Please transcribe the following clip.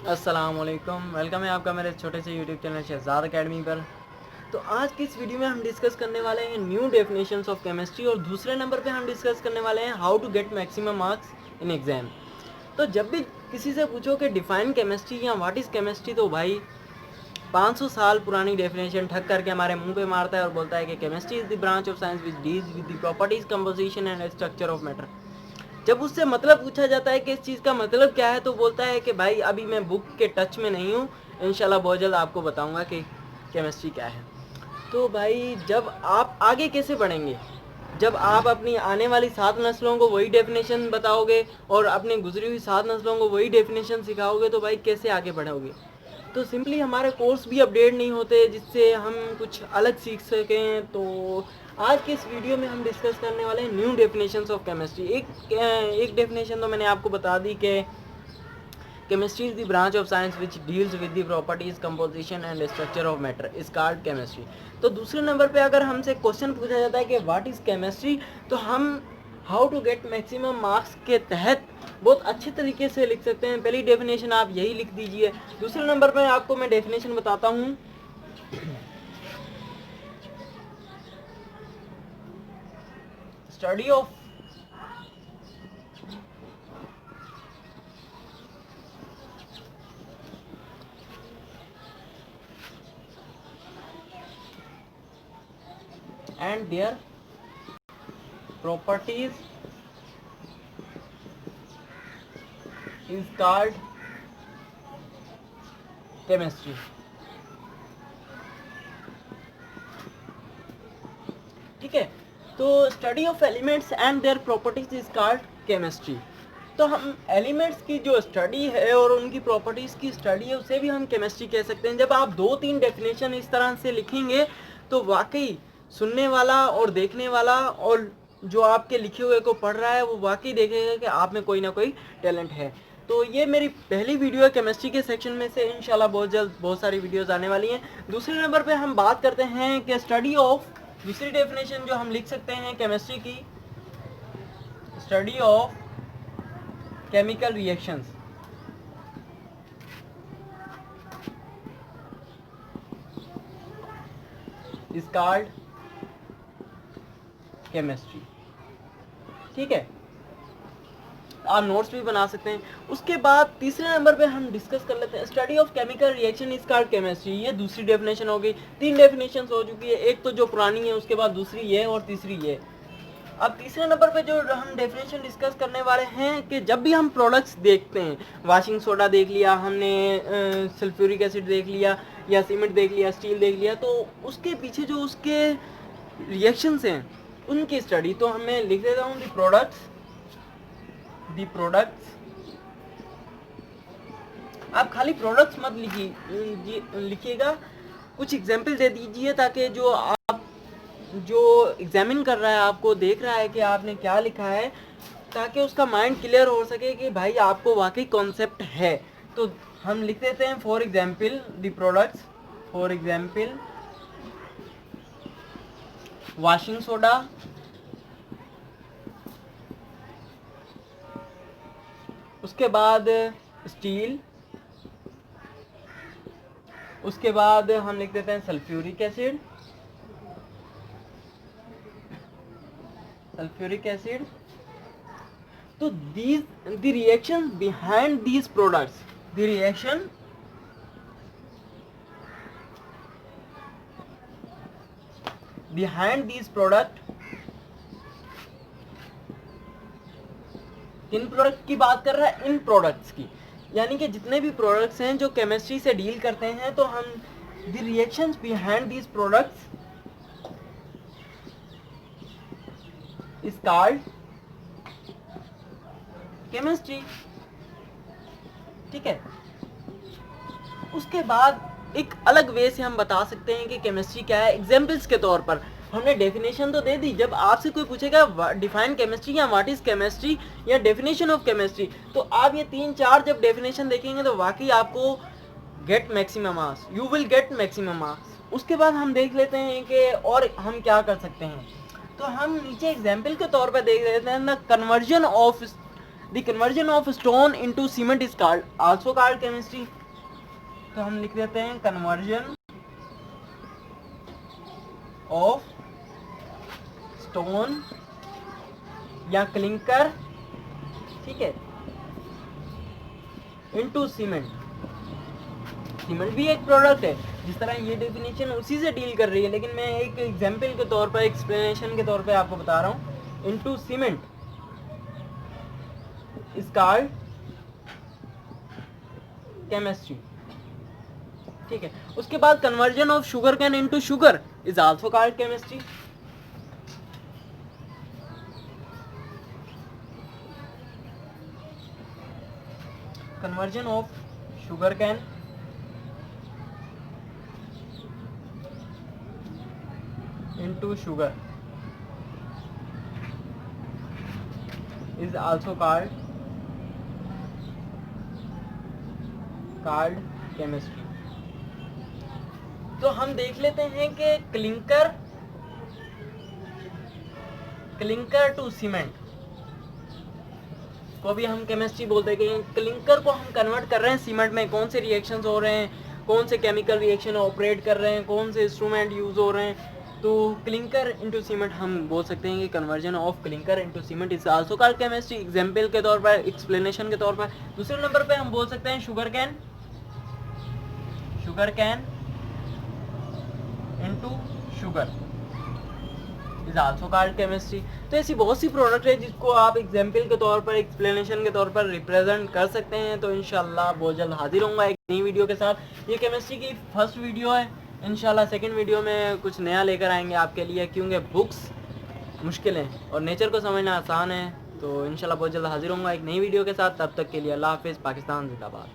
अस्सलामुअलैकुम, वेलकम है आपका मेरे छोटे से यूट्यूब चैनल शहजाद एकेडमी पर। तो आज की इस वीडियो में हम डिस्कस करने वाले हैं न्यू डेफिनेशंस ऑफ केमिस्ट्री और दूसरे नंबर पे हम डिस्कस करने वाले हैं how to get maximum marks in exam. तो जब भी किसी से पूछो कि डिफाइन केमिस्ट्री या व्हाट इज़ केमिस्ट्री, तो भाई 500 साल पुरानी डेफिनेशन ठग करके हमारे मुंह पे मारता है और बोलता है कि chemistry is the branch of science which deals with the properties, composition and structure of matter. जब उससे मतलब पूछा जाता है कि इस चीज़ का मतलब क्या है, तो बोलता है कि भाई अभी मैं बुक के टच में नहीं हूँ, इंशाल्लाह बहुत जल्द आपको बताऊंगा कि केमिस्ट्री क्या है। तो भाई जब आप आगे कैसे बढ़ेंगे, जब आप अपनी आने वाली 7 नस्लों को वही डेफिनेशन बताओगे और अपनी गुजरी हुई 7 नस्लों को वही डेफिनेशन सिखाओगे, तो भाई कैसे आगे बढ़ोगे। तो सिंपली हमारे कोर्स भी अपडेट नहीं होते जिससे हम कुछ अलग सीख सकें। तो आज के इस वीडियो में हम डिस्कस करने वाले हैं न्यू डेफिनेशंस ऑफ केमिस्ट्री। एक डेफिनेशन तो मैंने आपको बता दी कि chemistry is the branch of science which deals with the properties, composition and structure of matter is called chemistry. तो दूसरे नंबर पे अगर हमसे क्वेश्चन पूछा जाता है कि व्हाट इज केमिस्ट्री, तो हम how to get maximum marks के तहत बहुत अच्छे तरीके से लिख सकते हैं। पहली डेफिनेशन आप यही लिख दीजिए। दूसरे नंबर पे आपको मैं डेफिनेशन बताता हूँ। Study of and their properties is called chemistry. ठीक है, तो study of elements and their properties is called chemistry. तो हम एलिमेंट्स की जो स्टडी है और उनकी प्रॉपर्टीज़ की स्टडी है उसे भी हम केमिस्ट्री कह सकते हैं। जब आप 2-3 डेफिनेशन इस तरह से लिखेंगे तो वाकई सुनने वाला और देखने वाला और जो आपके लिखे हुए को पढ़ रहा है वो वाकई देखेगा कि आप में कोई ना कोई टैलेंट है। तो ये मेरी पहली वीडियो है केमिस्ट्री के सेक्शन में से। इंशाल्लाह बहुत जल्द बहुत सारी वीडियोस आने वाली हैं। दूसरे नंबर पे हम बात करते हैं कि स्टडी ऑफ, दूसरी डेफिनेशन जो हम लिख सकते हैं केमिस्ट्री की, study of chemical reactions is called chemistry. ठीक है, आप नोट्स भी बना सकते हैं। उसके बाद तीसरे नंबर पे हम डिस्कस कर लेते हैं study of chemical reaction is called chemistry. ये दूसरी डेफिनेशन हो गई। 3 डेफिनेशन हो चुकी है, एक तो जो पुरानी है, उसके बाद दूसरी ये और तीसरी ये। अब तीसरे नंबर पे जो हम डेफिनेशन डिस्कस करने वाले हैं कि जब भी हम प्रोडक्ट्स देखते हैं, वाशिंग सोडा देख लिया हमने, सल्फ्यूरिक एसिड देख लिया या सीमेंट देख लिया, स्टील देख लिया, तो उसके पीछे जो उसके रिएक्शंस हैं उनकी स्टडी। तो हमें लिख देता हूँ दी प्रोडक्ट्स। आप खाली प्रोडक्ट्स मत लिखिएगा, कुछ एग्जाम्पल दे दीजिए ताकि जो एग्जामिन कर रहा है, आपको देख रहा है कि आपने क्या लिखा है, ताकि उसका माइंड क्लियर हो सके कि भाई आपको वाकई कॉन्सेप्ट है। तो हम लिख देते हैं for example the products, for example washing soda, उसके बाद स्टील, उसके बाद हम लिख देते हैं सल्फ्यूरिक एसिड, सल्फ्यूरिक एसिड। तो these the reaction behind these products, the reaction behind these product, किन प्रोडक्ट की बात कर रहा है, इन प्रोडक्ट्स की, यानी कि जितने भी प्रोडक्ट्स हैं जो केमिस्ट्री से डील करते हैं, तो हम the reactions behind these products is called chemistry. ठीक है, उसके बाद एक अलग वे से हम बता सकते हैं कि केमिस्ट्री क्या है। एग्जाम्पल्स के तौर पर हमने डेफिनेशन तो दे दी। जब आपसे कोई पूछेगा डिफाइन केमिस्ट्री या व्हाट इज केमिस्ट्री या डेफिनेशन ऑफ केमिस्ट्री, तो आप ये 3-4 जब डेफिनेशन देखेंगे तो वाकई आपको gate maximum marks, you will get maximum marks. उसके बाद हम देख लेते हैं कि और हम क्या कर सकते हैं। तो हम नीचे एग्जाम्पल के तौर पर देख लेते हैं ना, conversion of the conversion of stone into cement is called also called chemistry. तो हम लिख देते हैं कन्वर्जन ऑफ स्टोन या क्लिंकर, ठीक है, इनटू सीमेंट। सीमेंट भी एक प्रोडक्ट है, जिस तरह ये डेफिनेशन उसी से डील कर रही है, लेकिन मैं एक एग्जांपल के तौर पर, एक्सप्लेनेशन के तौर पे आपको बता रहा हूँ। Into cement is called chemistry, ठीक है। उसके बाद conversion of sugar cane into sugar is also called chemistry. Conversion of sugar cane into sugar is also called chemistry। तो हम देख लेते हैं कि क्लिंकर टू सीमेंट को भी हम केमिस्ट्री बोलते हैं कि क्लिंकर को हम कन्वर्ट कर रहे हैं सीमेंट में। कौन से रिएक्शंस हो रहे हैं, कौन से केमिकल रिएक्शन ऑपरेट कर रहे हैं, कौन से इंस्ट्रूमेंट यूज हो रहे हैं, तो क्लिंकर इनटू सीमेंट हम बोल सकते हैं कि conversion of clinker into cement is also called chemistry. Example के तौर पर, एक्सप्लेनेशन के तौर पर। दूसरे नंबर पे हम बोल सकते हैं sugar cane into sugar is also called chemistry. तो ऐसी बहुत सी प्रोडक्ट है जिसको आप एग्जांपल के तौर पर, एक्सप्लेनेशन के तौर पर रिप्रेजेंट कर सकते हैं। तो इंशाल्लाह बहुत जल्द हाजिर होऊंगा एक नई वीडियो के साथ। ये केमिस्ट्री की फर्स्ट वीडियो है, इंशाल्लाह सेकंड वीडियो में कुछ नया लेकर आएंगे आपके लिए, क्योंकि बुक्स मुश्किल हैं और नेचर को समझना आसान है। तो इंशाल्लाह बहुत जल्द हाजिर होऊंगा एक नई वीडियो के साथ। तब तक के लिए अल्लाह हाफिज़। पाकिस्तान जिंदाबाद।